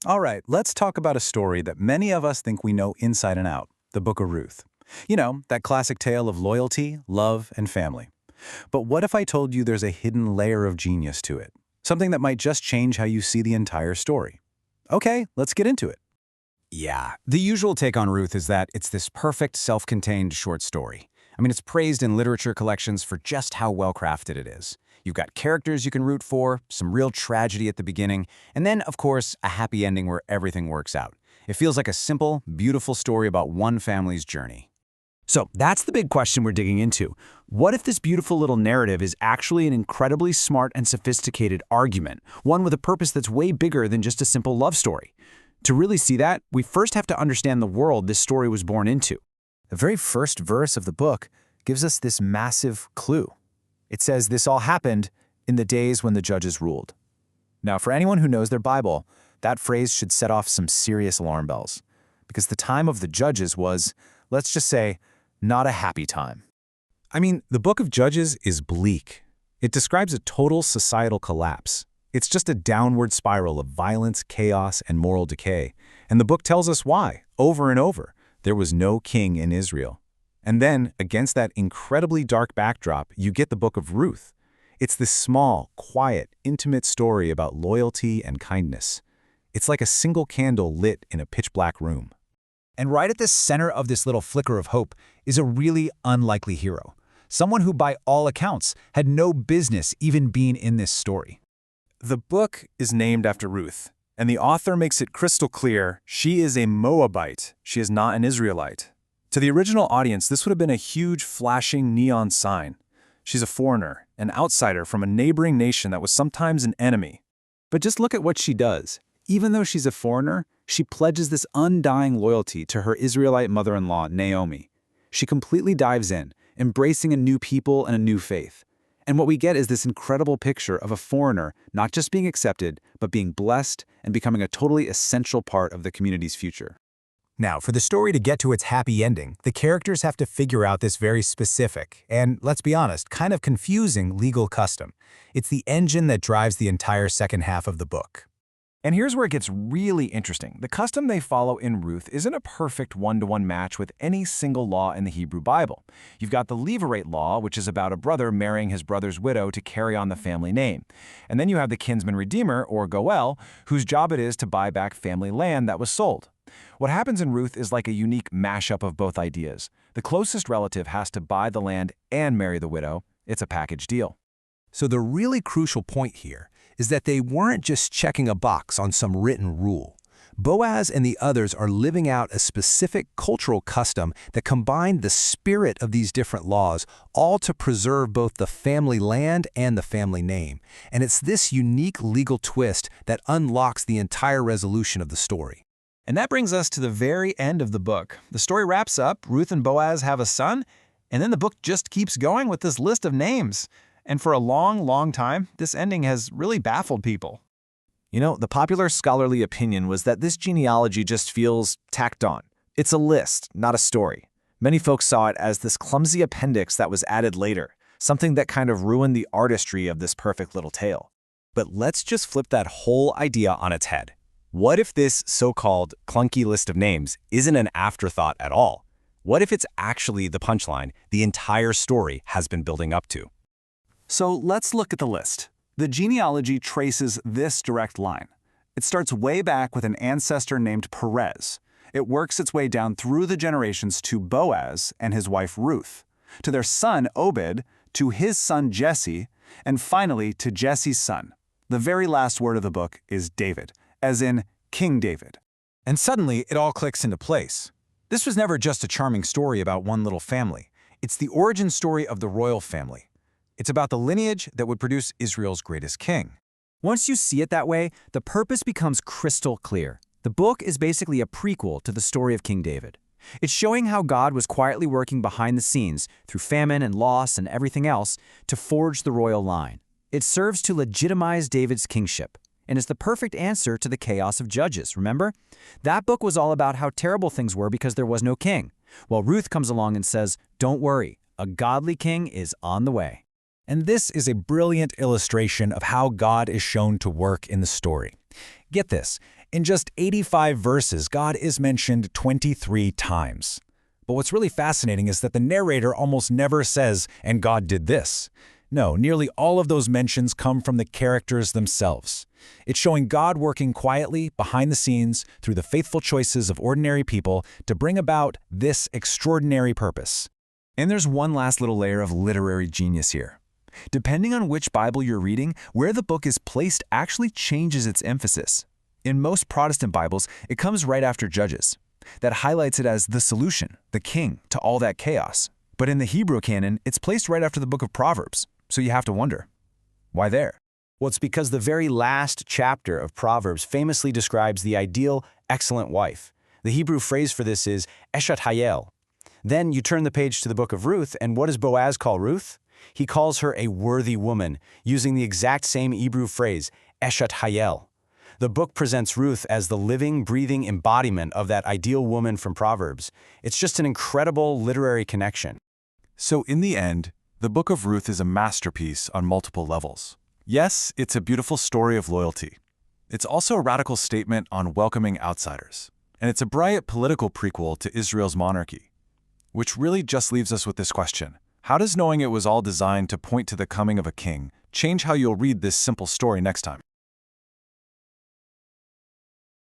All right, let's talk about a story that many of us think we know inside and out, the Book of Ruth. You know, that classic tale of loyalty, love, and family. But what if I told you there's a hidden layer of genius to it? Something that might just change how you see the entire story. Okay, let's get into it. Yeah, the usual take on Ruth is that it's this perfect, self-contained short story. I mean, it's praised in literature collections for just how well-crafted it is. You've got characters you can root for, some real tragedy at the beginning, and then, of course, a happy ending where everything works out. It feels like a simple, beautiful story about one family's journey. So that's the big question we're digging into. What if this beautiful little narrative is actually an incredibly smart and sophisticated argument, one with a purpose that's way bigger than just a simple love story? To really see that, we first have to understand the world this story was born into. The very first verse of the book gives us this massive clue. It says this all happened in the days when the judges ruled. Now, for anyone who knows their Bible, that phrase should set off some serious alarm bells, because the time of the judges was, let's just say, not a happy time. I mean, the Book of Judges is bleak. It describes a total societal collapse. It's just a downward spiral of violence, chaos, and moral decay. And the book tells us why, over and over. There was no king in Israel. And then, against that incredibly dark backdrop, you get the Book of Ruth. It's this small, quiet, intimate story about loyalty and kindness. It's like a single candle lit in a pitch-black room. And right at the center of this little flicker of hope is a really unlikely hero. Someone who, by all accounts, had no business even being in this story. The book is named after Ruth, and the author makes it crystal clear she is a Moabite. She is not an Israelite. To the original audience, this would have been a huge flashing neon sign. She's a foreigner, an outsider from a neighboring nation that was sometimes an enemy. But just look at what she does. Even though she's a foreigner, she pledges this undying loyalty to her Israelite mother-in-law, Naomi. She completely dives in, embracing a new people and a new faith. And what we get is this incredible picture of a foreigner not just being accepted, but being blessed and becoming a totally essential part of the community's future. Now, for the story to get to its happy ending, the characters have to figure out this very specific, and let's be honest, kind of confusing legal custom. It's the engine that drives the entire second half of the book. And here's where it gets really interesting. The custom they follow in Ruth isn't a perfect one-to-one match with any single law in the Hebrew Bible. You've got the Levirate law, which is about a brother marrying his brother's widow to carry on the family name. And then you have the kinsman redeemer, or Goel, whose job it is to buy back family land that was sold. What happens in Ruth is like a unique mashup of both ideas. The closest relative has to buy the land and marry the widow. It's a package deal. So the really crucial point here is that they weren't just checking a box on some written rule. Boaz and the others are living out a specific cultural custom that combined the spirit of these different laws, all to preserve both the family land and the family name. And it's this unique legal twist that unlocks the entire resolution of the story. And that brings us to the very end of the book. The story wraps up, Ruth and Boaz have a son, and then the book just keeps going with this list of names. And for a long, long time, this ending has really baffled people. You know, the popular scholarly opinion was that this genealogy just feels tacked on. It's a list, not a story. Many folks saw it as this clumsy appendix that was added later, something that kind of ruined the artistry of this perfect little tale. But let's just flip that whole idea on its head. What if this so-called clunky list of names isn't an afterthought at all? What if it's actually the punchline the entire story has been building up to? So let's look at the list. The genealogy traces this direct line. It starts way back with an ancestor named Perez. It works its way down through the generations to Boaz and his wife Ruth, to their son Obed, to his son Jesse, and finally to Jesse's son. The very last word of the book is David, as in King David. And suddenly, it all clicks into place. This was never just a charming story about one little family. It's the origin story of the royal family. It's about the lineage that would produce Israel's greatest king. Once you see it that way, the purpose becomes crystal clear. The book is basically a prequel to the story of King David. It's showing how God was quietly working behind the scenes through famine and loss and everything else to forge the royal line. It serves to legitimize David's kingship, and is the perfect answer to the chaos of Judges, remember? That book was all about how terrible things were because there was no king. Well, Ruth comes along and says, don't worry, a godly king is on the way. And this is a brilliant illustration of how God is shown to work in the story. Get this, In just 85 verses, God is mentioned 23 times. But what's really fascinating is that the narrator almost never says, "and God did this." No, nearly all of those mentions come from the characters themselves. It's showing God working quietly, behind the scenes, through the faithful choices of ordinary people to bring about this extraordinary purpose. And there's one last little layer of literary genius here. Depending on which Bible you're reading, where the book is placed actually changes its emphasis. In most Protestant Bibles, it comes right after Judges. That highlights it as the solution, the king, to all that chaos. But in the Hebrew canon, it's placed right after the book of Proverbs. So you have to wonder, why there? Well, it's because the very last chapter of Proverbs famously describes the ideal, excellent wife. The Hebrew phrase for this is Eshet Hayel. Then you turn the page to the book of Ruth, and what does Boaz call Ruth? He calls her a worthy woman, using the exact same Hebrew phrase, Eshet Hayel. The book presents Ruth as the living, breathing embodiment of that ideal woman from Proverbs. It's just an incredible literary connection. So in the end, the Book of Ruth is a masterpiece on multiple levels. Yes, it's a beautiful story of loyalty. It's also a radical statement on welcoming outsiders. And it's a brilliant political prequel to Israel's monarchy. Which really just leaves us with this question. How does knowing it was all designed to point to the coming of a king change how you'll read this simple story next time?